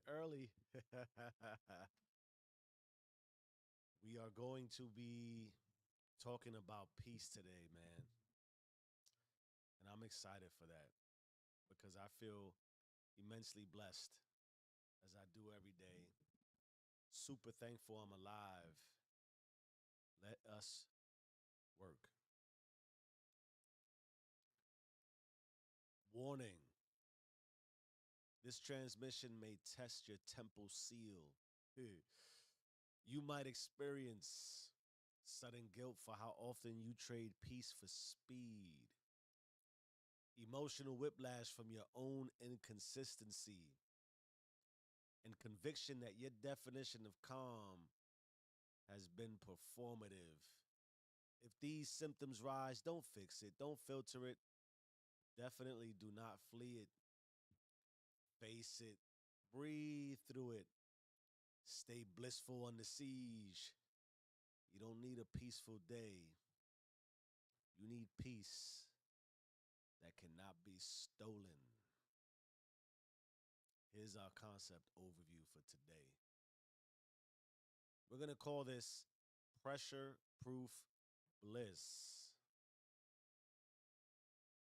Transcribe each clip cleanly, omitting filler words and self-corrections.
early. We are going to be talking about peace today, man. And I'm excited for that because I feel immensely blessed as I do every day. Super thankful I'm alive. Let us work. Warning: this transmission may test your temple seal. You might experience sudden guilt for how often you trade peace for speed, emotional whiplash from your own inconsistency, and conviction that your definition of calm has been performative. If these symptoms rise, don't fix it, don't filter it. Definitely do not flee it. Face it, breathe through it, stay blissful under siege. You don't need a peaceful day. You need peace that cannot be stolen. Here's our concept overview for today. We're going to call this pressure proof bliss.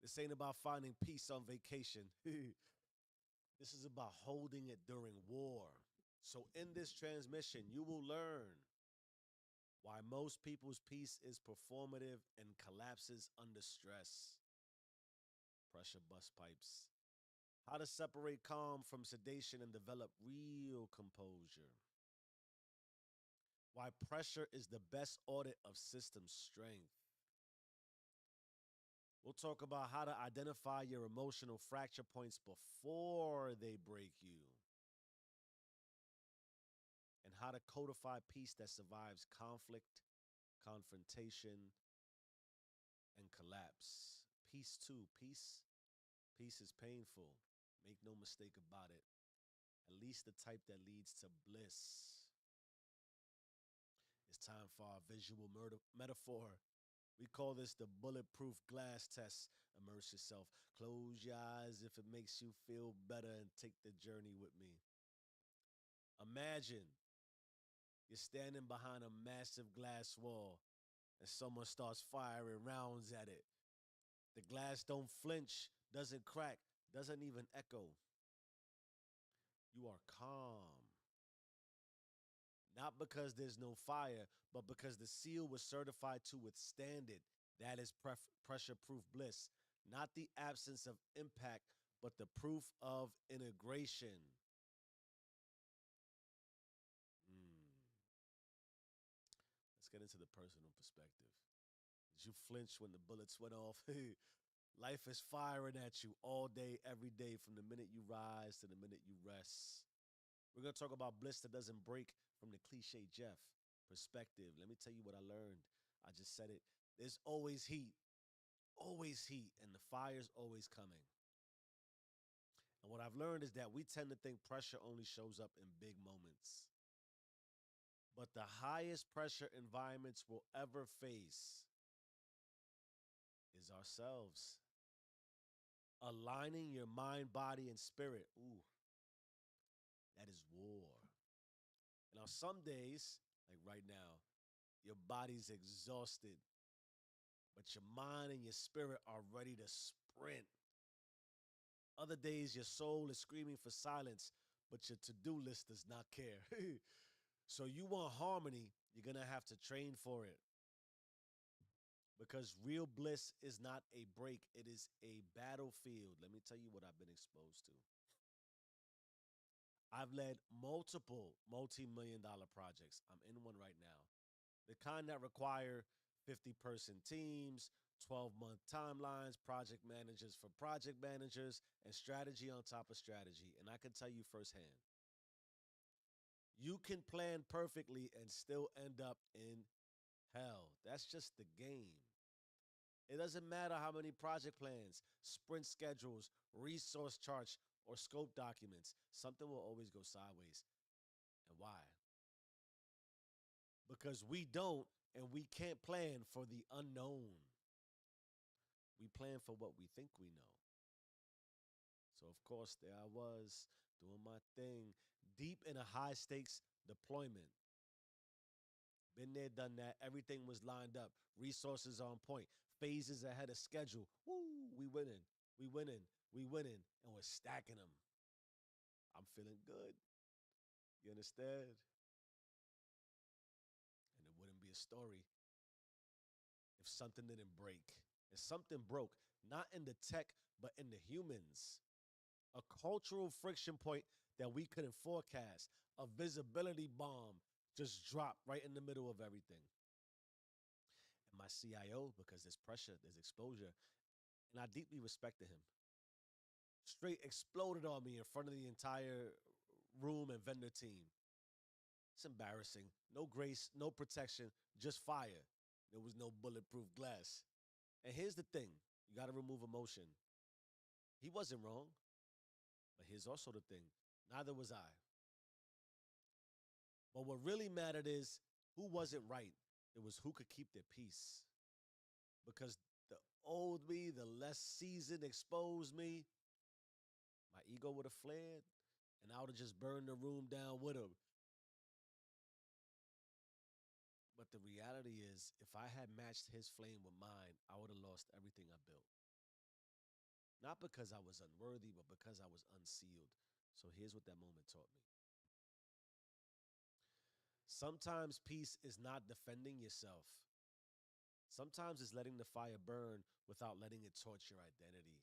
This ain't about finding peace on vacation. This is about holding it during war. So, in this transmission, you will learn why most people's peace is performative and collapses under stress. Pressure bust pipes. How to separate calm from sedation and develop real composure. Why pressure is the best audit of system strength. We'll talk about how to identify your emotional fracture points before they break you, and how to codify peace that survives conflict, confrontation, and collapse. Peace too. Peace is painful. Make no mistake about it. At least the type that leads to bliss. It's time for our visual metaphor. We call this the bulletproof glass test. Immerse yourself. Close your eyes if it makes you feel better and take the journey with me. Imagine you're standing behind a massive glass wall and someone starts firing rounds at it. The glass don't flinch, doesn't crack, doesn't even echo. You are calm. Not because there's no fire, but because the seal was certified to withstand it. That is pressure proof bliss. Not the absence of impact, but the proof of integration. Mm. Let's get into the personal perspective. Did you flinch when the bullets went off? Life is firing at you all day, every day, from the minute you rise to the minute you rest. We're going to talk about bliss that doesn't break from the cliche Jeff perspective. Let me tell you what I learned. I just said it. There's always heat, and the fire's always coming. And what I've learned is that we tend to think pressure only shows up in big moments. But the highest pressure environments we'll ever face is ourselves. Aligning your mind, body, and spirit. Ooh, that is war. And on some days, like right now, your body's exhausted, but your mind and your spirit are ready to sprint. Other days, your soul is screaming for silence, but your to do list does not care. So, you want harmony, you're going to have to train for it because real bliss is not a break, it is a battlefield. Let me tell you what I've been exposed to. I've led multiple multi-million dollar projects. I'm in one right now. The kind that require 50-person teams, 12-month timelines, project managers for project managers, and strategy on top of strategy. And I can tell you firsthand, you can plan perfectly and still end up in hell. That's just the game. It doesn't matter how many project plans, sprint schedules, resource charts, or scope documents, something will always go sideways. And why? Because we don't and we can't plan for the unknown. We plan for what we think we know. So, of course, there I was doing my thing, deep in a high stakes deployment. Been there, done that. Everything was lined up. Resources on point. Phases ahead of schedule. Woo, we winning. We winning. We winning. And we're stacking them. I'm feeling good. You understand? And it wouldn't be a story if something didn't break. If something broke, not in the tech, but in the humans. A cultural friction point that we couldn't forecast. A visibility bomb just dropped right in the middle of everything. And my CIO, because there's pressure, there's exposure, and I deeply respected him. Straight exploded on me in front of the entire room and vendor team. It's embarrassing. No grace, no protection, just fire. There was no bulletproof glass. And here's the thing, you got to remove emotion. He wasn't wrong, but here's also the thing, neither was I. But what really mattered is who wasn't right. It was who could keep their peace. Because the old me, the less seasoned, exposed me, my ego would have flared, and I would have just burned the room down with him. But the reality is, if I had matched his flame with mine, I would have lost everything I built. Not because I was unworthy, but because I was unsealed. So here's what that moment taught me. Sometimes peace is not defending yourself. Sometimes it's letting the fire burn without letting it torch your identity.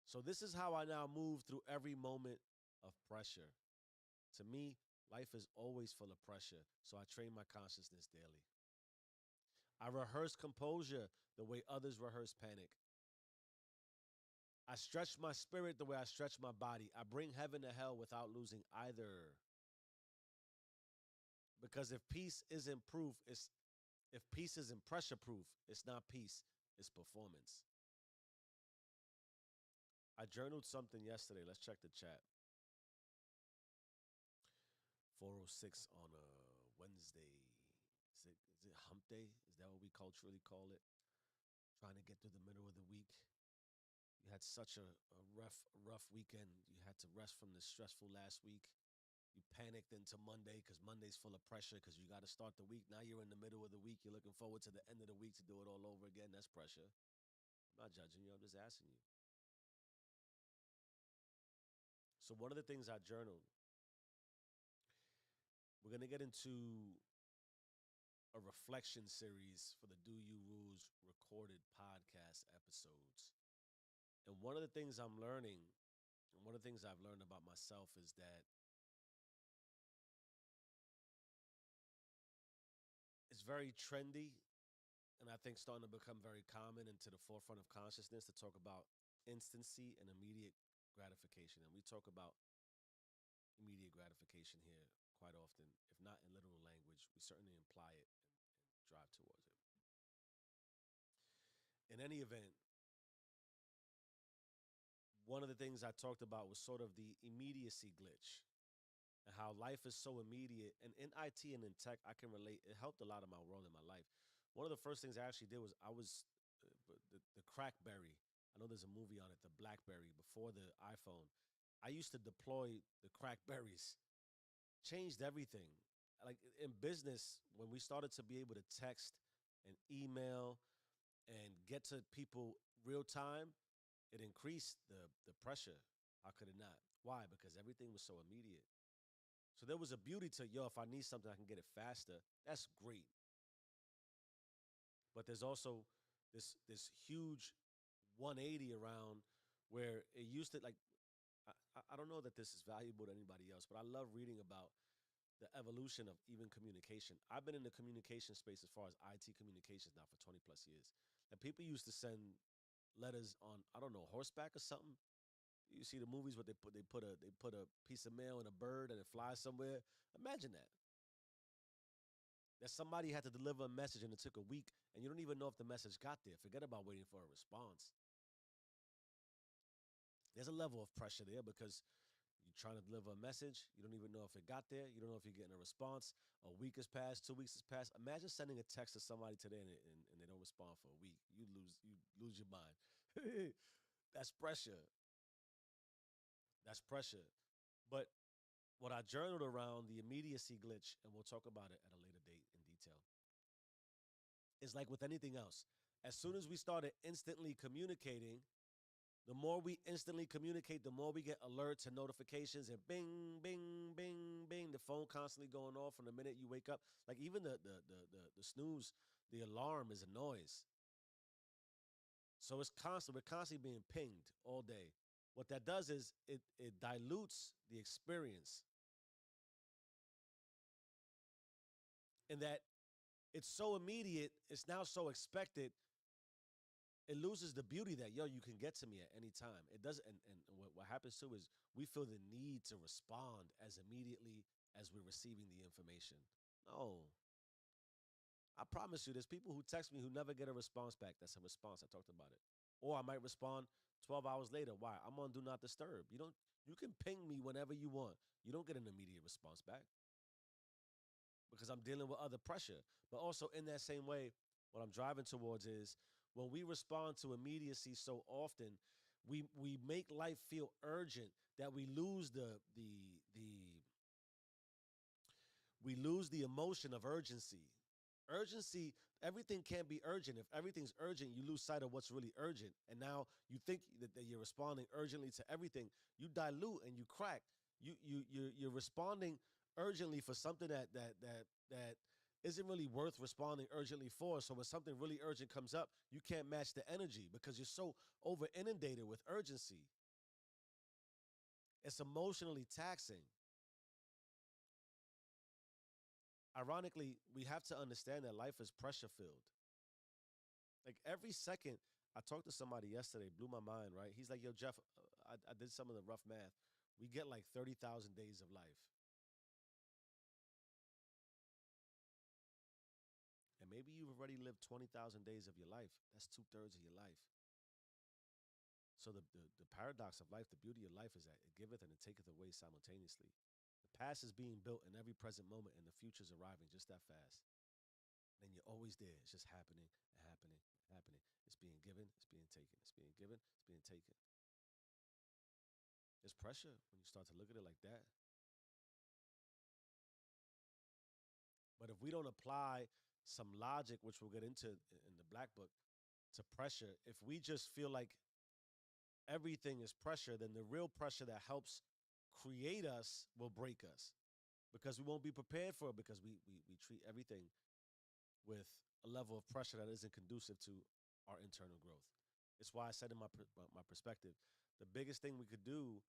So this is how I now move through every moment of pressure. To me, life is always full of pressure, so I train my consciousness daily. I rehearse composure the way others rehearse panic. I stretch my spirit the way I stretch my body. I bring heaven to hell without losing either. Because if peace isn't proof, it's if peace isn't pressure proof, it's not peace, it's performance. I journaled something yesterday. Let's check the chat. 4:06 on a Wednesday. Is it hump day? Is that what we culturally call it? Trying to get through the middle of the week. You had such a rough weekend. You had to rest from the stressful last week. You panicked into Monday because Monday's full of pressure because you got to start the week. Now you're in the middle of the week. You're looking forward to the end of the week to do it all over again. That's pressure. I'm not judging you. I'm just asking you. So one of the things I journaled, we're going to get into a reflection series for the Do You Rules recorded podcast episodes. And one of the things I'm learning, and one of the things I've learned about myself is that it's very trendy and I think starting to become very common and to the forefront of consciousness to talk about instancy and immediate gratification. And we talk about immediate gratification here quite often, if not in literal language, we certainly imply it and drive towards it. In any event, one of the things I talked about was sort of the immediacy glitch and how life is so immediate. And in IT and in tech, I can relate. It helped a lot of my role in my life. One of the first things I actually did was I was the Crackberry. I know there's a movie on it, the BlackBerry, before the iPhone. I used to deploy the Crackberries, changed everything. Like in business, when we started to be able to text and email and get to people real time, it increased the pressure. How could it not? Why? Because everything was so immediate. So there was a beauty to, yo, if I need something, I can get it faster. That's great. But there's also this huge 180 around where it used to, like, I don't know that this is valuable to anybody else, but I love reading about the evolution of even communication. I've been in the communication space as far as IT communications now for 20 plus years. And people used to send letters on, I don't know, horseback or something. You see the movies where they put a piece of mail in a bird and it flies somewhere. Imagine that. That somebody had to deliver a message and it took a week and you don't even know if the message got there. Forget about waiting for a response. There's a level of pressure there because you're trying to deliver a message. You don't even know if it got there. You don't know if you're getting a response. A week has passed, 2 weeks has passed. Imagine sending a text to somebody today and they don't respond for a week. You lose your mind. That's pressure. That's pressure. But what I journaled around the immediacy glitch, and we'll talk about it at a later date in detail, is like with anything else. As soon as we started instantly communicating, the more we instantly communicate, the more we get alerts and notifications and bing, bing, bing, bing. The phone constantly going off from the minute you wake up. Like even the snooze, the alarm is a noise. So it's constant. We're constantly being pinged all day. What that does is it dilutes the experience in that it's so immediate, it's now so expected, it loses the beauty that you can get to me at any time. It doesn't, and what happens too is we feel the need to respond as immediately as we're receiving the information. No, I promise you, there's people who text me who never get a response back. That's a response. I talked about it, or I might respond 12 hours later. Why? I'm on do not disturb. You don't. You can ping me whenever you want. You don't get an immediate response back because I'm dealing with other pressure. But also in that same way, what I'm driving towards is when we respond to immediacy so often, we make life feel urgent that we lose the emotion of urgency. Urgency, everything can't be urgent. If everything's urgent, you lose sight of what's really urgent. And now you think that you're responding urgently to everything. You dilute and you crack. You're responding urgently for something that isn't really worth responding urgently for. So when something really urgent comes up, you can't match the energy because you're so over inundated with urgency. It's emotionally taxing. Ironically, we have to understand that life is pressure filled. Like every second, I talked to somebody yesterday, blew my mind, right? He's like, yo, Jeff, I did some of the rough math. We get like 30,000 days of life. And maybe you've already lived 20,000 days of your life. That's 2/3 of your life. So the paradox of life, the beauty of life is that it giveth and it taketh away simultaneously. The past is being built in every present moment, and the future's arriving just that fast. Then you're always there. It's just happening and happening and happening. It's being given, it's being taken. It's being given, it's being taken. There's pressure when you start to look at it like that. But if we don't apply some logic, which we'll get into in the black book, to pressure, if we just feel like everything is pressure, then the real pressure that helps create us will break us because we won't be prepared for it because we treat everything with a level of pressure that isn't conducive to our internal growth. It's why I said in my perspective, the biggest thing we could do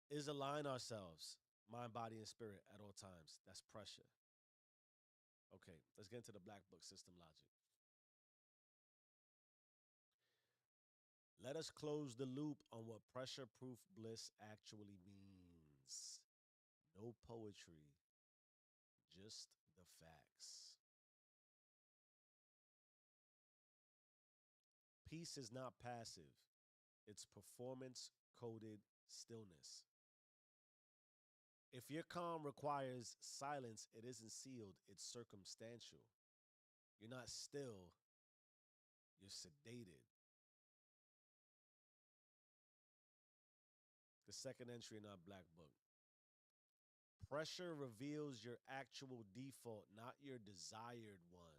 is align ourselves, mind, body, and spirit at all times. That's pressure. Okay, let's get into the black book system logic. Let us close the loop on what pressure proof bliss actually means. No poetry, just the facts. Peace is not passive, it's performance coded stillness. If your calm requires silence, it isn't sealed, it's circumstantial. You're not still, you're sedated. The second entry in our black book. Pressure reveals your actual default, not your desired one.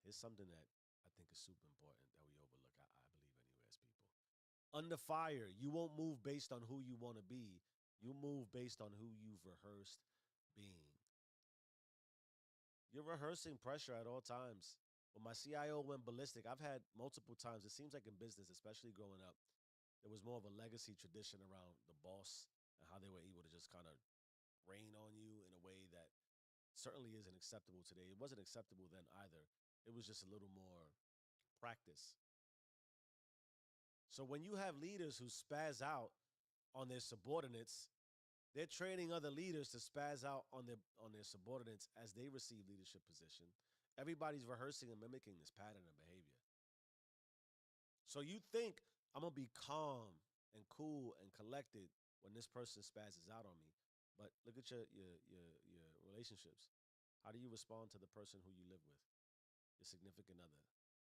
Here's something that I think is super important that we overlook, I believe, anyway, as people. Under fire, you won't move based on who you want to be. You move based on who you've rehearsed being. You're rehearsing pressure at all times. When my CIO went ballistic, I've had multiple times. It seems like in business, especially growing up, there was more of a legacy tradition around the boss and how they were able to just kind of rain on you in a way that certainly isn't acceptable today. It wasn't acceptable then either. It was just a little more practice. So when you have leaders who spaz out on their subordinates, they're training other leaders to spaz out on their subordinates as they receive leadership position. Everybody's rehearsing and mimicking this pattern of behavior. So you think I'm gonna be calm and cool and collected when this person spazzes out on me, but look at your relationships. How do you respond to the person who you live with, your significant other,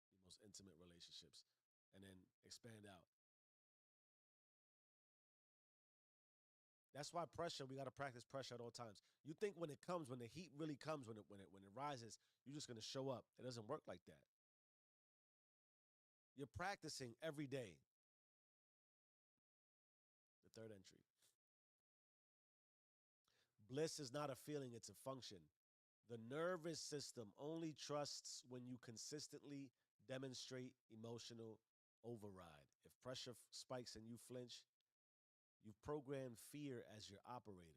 your most intimate relationships, and then expand out? That's why pressure, we got to practice pressure at all times. You think when it comes, when the heat really comes, when it rises, you're just going to show up. It doesn't work like that. You're practicing every day. The third entry. Bliss is not a feeling, it's a function. The nervous system only trusts when you consistently demonstrate emotional override. If pressure spikes and you flinch, you've programmed fear as your operator.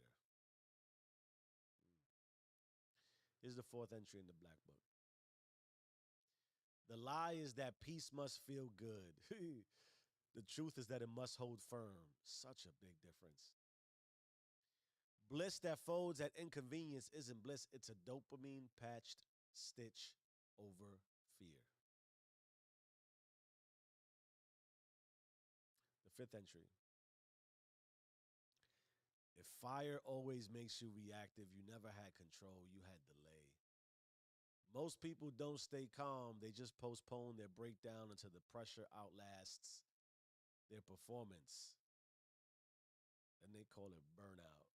Here's the fourth entry in the Black Book. The lie is that peace must feel good. The truth is that it must hold firm. Such a big difference. Bliss that folds at inconvenience isn't bliss, it's a dopamine patched stitch over fear. The fifth entry. If fire always makes you reactive, you never had control, you had delay. Most people don't stay calm, they just postpone their breakdown until the pressure outlasts their performance. And they call it burnout.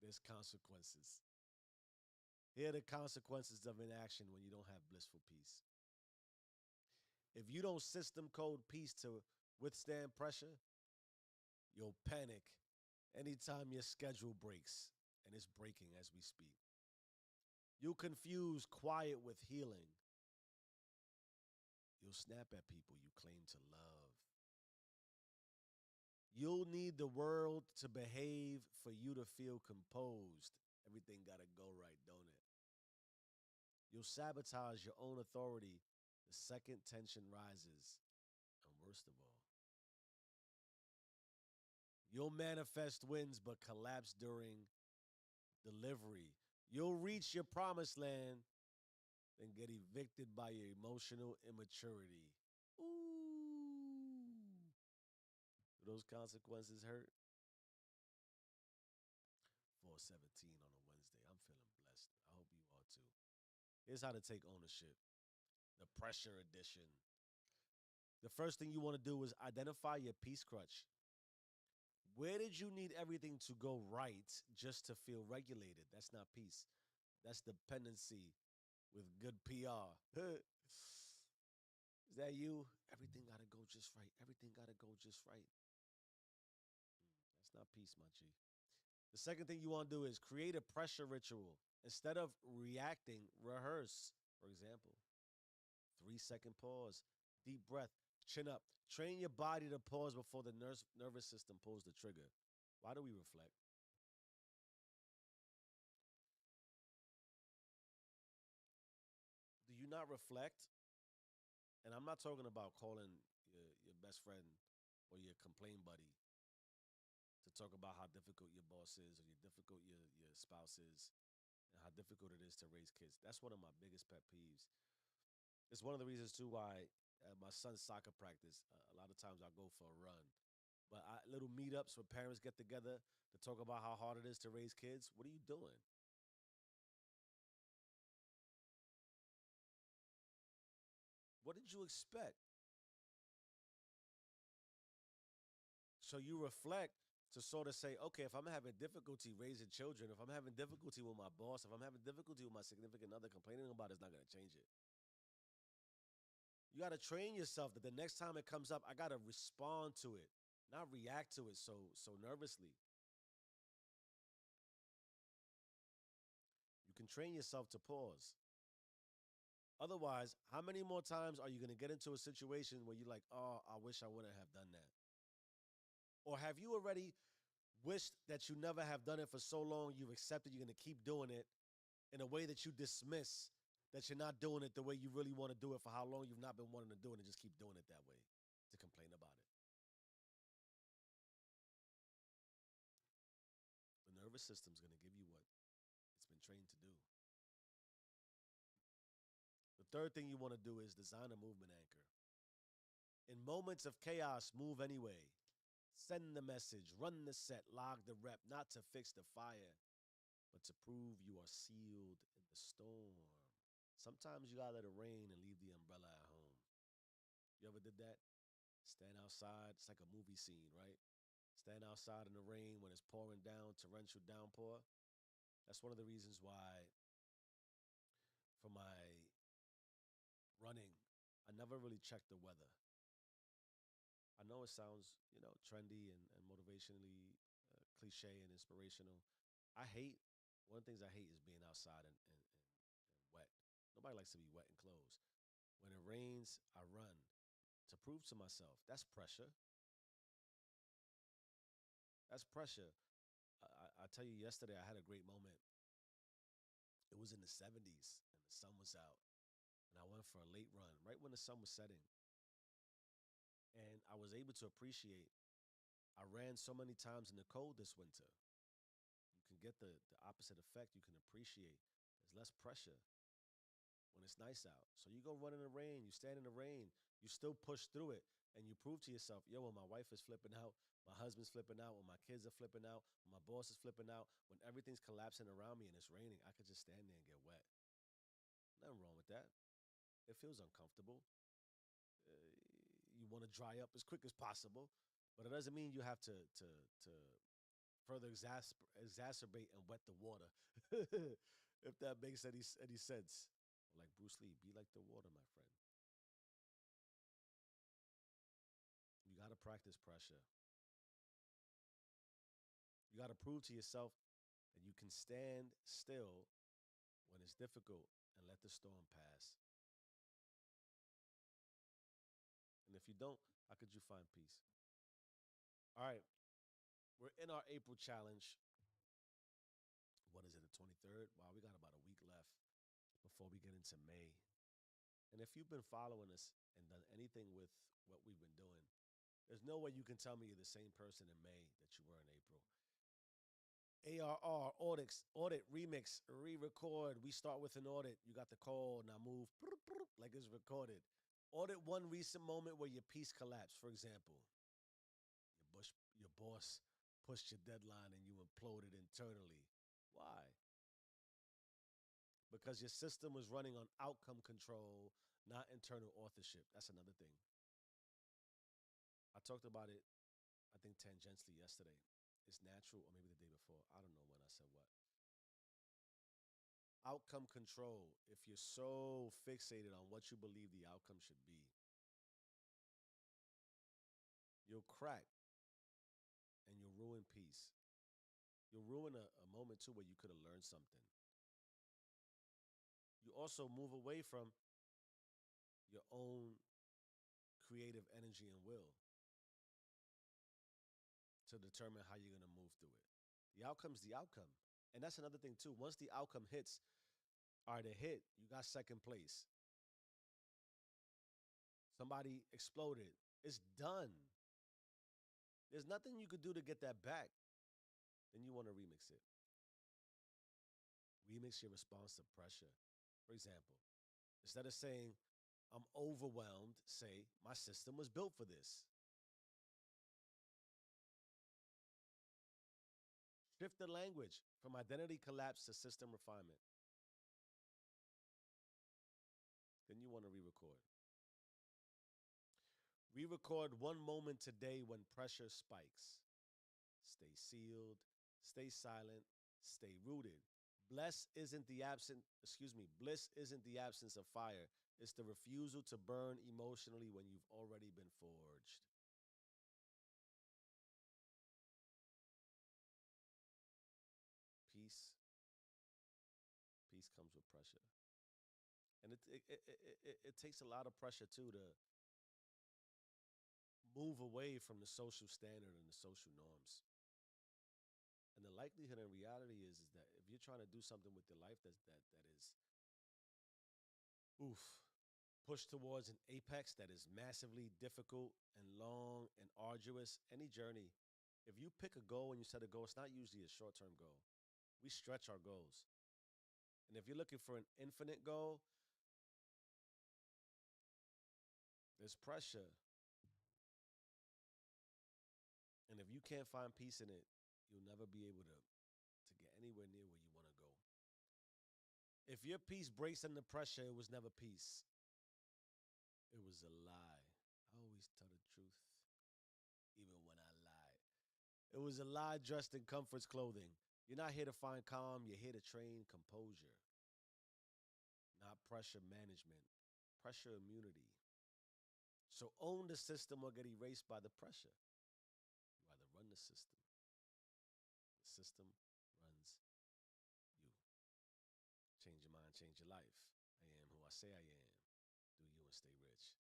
There's consequences. Here are the consequences of inaction when you don't have blissful peace. If you don't system code peace to withstand pressure, you'll panic anytime your schedule breaks, and it's breaking as we speak. You'll confuse quiet with healing. You'll snap at people you claim to love. You'll need the world to behave for you to feel composed. Everything got to go right, don't it? You'll sabotage your own authority the second tension rises. And worst of all, you'll manifest wins but collapse during delivery. You'll reach your promised land, then get evicted by your emotional immaturity. Ooh. Do those consequences hurt? 417 on a Wednesday. I'm feeling blessed. I hope you are too. Here's how to take ownership. The pressure edition. The first thing you want to do is identify your peace crutch. Where did you need everything to go right just to feel regulated? That's not peace. That's dependency with good PR. Is that you? Everything got to go just right. Everything got to go just right. That's not peace, my G. The second thing you want to do is create a pressure ritual. Instead of reacting, rehearse. For example, 3-second pause, deep breath, chin up. Train your body to pause before the nervous system pulls the trigger. Why do we reflect? Do you not reflect? And I'm not talking about calling your best friend or your complaint buddy to talk about how difficult your boss is or your difficult your spouse is and how difficult it is to raise kids. That's one of my biggest pet peeves. It's one of the reasons too why at my son's soccer practice, a lot of times I go for a run. But little meetups where parents get together to talk about how hard it is to raise kids. What are you doing? What did you expect? So you reflect to sort of say, okay, if I'm having difficulty raising children, if I'm having difficulty with my boss, if I'm having difficulty with my significant other, complaining about it's not going to change it. You got to train yourself that the next time it comes up, I got to respond to it, not react to it so nervously. You can train yourself to pause. Otherwise, how many more times are you going to get into a situation where you're like, oh, I wish I wouldn't have done that? Or have you already wished that you never have done it for so long, you've accepted you're going to keep doing it in a way that you dismiss that you're not doing it the way you really want to do it for how long you've not been wanting to do it and just keep doing it that way to complain about it? The nervous system's going to give you what it's been trained to do. The third thing you want to do is design a movement anchor. In moments of chaos, move anyway. Send the message, run the set, log the rep, not to fix the fire, but to prove you are sealed in the storm. Sometimes you gotta let it rain and leave the umbrella at home. You ever did that? Stand outside. It's like a movie scene, right? Stand outside in the rain when it's pouring down, torrential downpour. That's one of the reasons why for my running, I never really check the weather. I know it sounds, trendy and motivationally cliche and inspirational. I hate One of the things I hate is being outside and wet. Nobody likes to be wet in clothes. When it rains, I run to prove to myself. That's pressure. That's pressure. I tell you, yesterday I had a great moment. It was in the 70s and the sun was out, and I went for a late run right when the sun was setting, and I was able to appreciate. I ran so many times in the cold this winter. You can get the opposite effect. You can appreciate. There's less pressure when it's nice out. So you go run in the rain, you stand in the rain, you still push through it, and you prove to yourself, yo, when my wife is flipping out, my husband's flipping out, when my kids are flipping out, when my boss is flipping out, when everything's collapsing around me and it's raining, I could just stand there and get wet. Nothing wrong with that. It feels uncomfortable. Uh, you want to dry up as quick as possible, but it doesn't mean you have to further exacerbate and wet the water. If that makes any sense. Like Bruce Lee, be like the water, my friend. You got to practice pressure. You got to prove to yourself that you can stand still when it's difficult and let the storm pass. And if you don't, how could you find peace? All right, we're in our April challenge. What is it, the 23rd? Wow, we got about a week left before we get into May. And if you've been following us and done anything with what we've been doing, there's no way you can tell me you're the same person in May that you were in April. ARR, audit, remix, re-record. We start with an audit. You got the call, now move like it's recorded. Audit one recent moment where your piece collapsed. For example, your boss pushed your deadline and you imploded internally. Why? Because your system was running on outcome control, not internal authorship. That's another thing. I talked about it, I think, tangentially yesterday. It's natural, or maybe the day before. I don't know when I said what. Outcome control. If you're so fixated on what you believe the outcome should be, you'll crack and you'll ruin peace. You'll ruin a moment too where you could have learned something. You also move away from your own creative energy and will to determine how you're going to move through it. The outcome's the outcome. And that's another thing too. Once the outcome hits, all right, it hit, you got second place. Somebody exploded. It's done. There's nothing you could do to get that back. Then you want to remix it. Remix your response to pressure. For example, instead of saying, I'm overwhelmed, say, my system was built for this. Shift the language from identity collapse to system refinement. Then you want to re record. Re record one moment today when pressure spikes. Stay sealed, stay silent, stay rooted. Bliss isn't the absence of fire. It's the refusal to burn emotionally when you've already been forged. Peace, peace comes with pressure. And it takes a lot of pressure too to move away from the social standard and the social norms. And the likelihood and reality is that if you're trying to do something with your life that is oof, push towards an apex that is massively difficult and long and arduous, any journey, if you pick a goal and you set a goal, it's not usually a short term goal. We stretch our goals. And if you're looking for an infinite goal, there's pressure. And if you can't find peace in it, you'll never be able to get anywhere near where you want to go. If your peace breaks under pressure, it was never peace. It was a lie. I always tell the truth, even when I lie. It was a lie dressed in comfort's clothing. You're not here to find calm, you're here to train composure, not pressure management, pressure immunity. So own the system or get erased by the pressure. You either run the system runs you. Change your mind, change your life. I am who I say I am. Do you and stay rich.